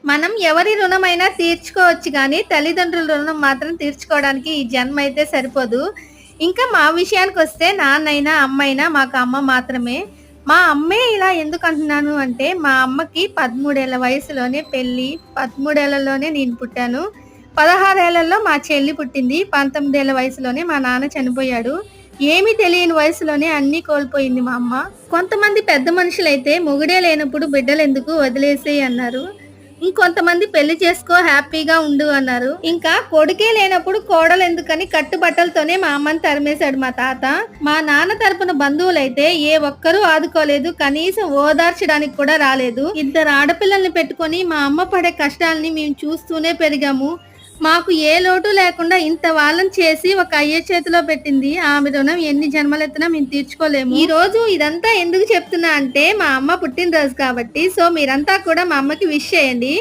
మనం ఎవరి రుణమైనా తీర్చుకోవచ్చు గానీ, తల్లిదండ్రుల రుణం మాత్రం తీర్చుకోవడానికి ఈ జన్మైతే సరిపోదు. ఇంకా మా విషయానికొస్తే నాన్నైనా, అమ్మయినా మాకు అమ్మ మాత్రమే. మా అమ్మే ఇలా ఎందుకంటున్నాను అంటే, మా అమ్మకి 13 ఏళ్ల వయసులోనే పెళ్లి, 13 ఏళ్లలోనే నేను పుట్టాను. 16 ఏళ్లలో మా చెల్లి పుట్టింది. 19 ఏళ్ల వయసులోనే మా నాన్న చనిపోయాడు. ఏమీ తెలియని వయసులోనే అన్నీ కోల్పోయింది మా అమ్మ. కొంతమంది పెద్ద మనుషులైతే మొగుడే లేనప్పుడు బిడ్డలెందుకు వదిలేసేయి అన్నారు. ఇంకొంతమంది పెళ్లి చేసుకో హ్యాపీగా ఉండు అన్నారు. ఇంకా కొడుకే లేనప్పుడు కోడలెందుకని కట్టుబట్టలతోనే మా అమ్మని తరిమేశాడు మా తాత. మా నాన్న తరపున బంధువులైతే ఏ ఒక్కరూ ఆదుకోలేదు. కనీసం ఓదార్చడానికి కూడా రాలేదు. ఇద్దరు ఆడపిల్లల్ని పెట్టుకొని మా అమ్మ పడే కష్టాల్ని మేము చూస్తూనే పెరిగాము. మాకు ఏ లోటు లేకుండా ఇంత వాళ్ళని చేసి ఒక అయ్య చేతిలో పెట్టింది. ఆమె రుణం ఎన్ని జన్మలెత్తినా మేము తీర్చుకోలేము. ఈ రోజు ఇదంతా ఎందుకు చెప్తున్నా అంటే మా అమ్మ పుట్టినరోజు కాబట్టి. సో మీరంతా కూడా మా అమ్మకి విష్ చేయండి.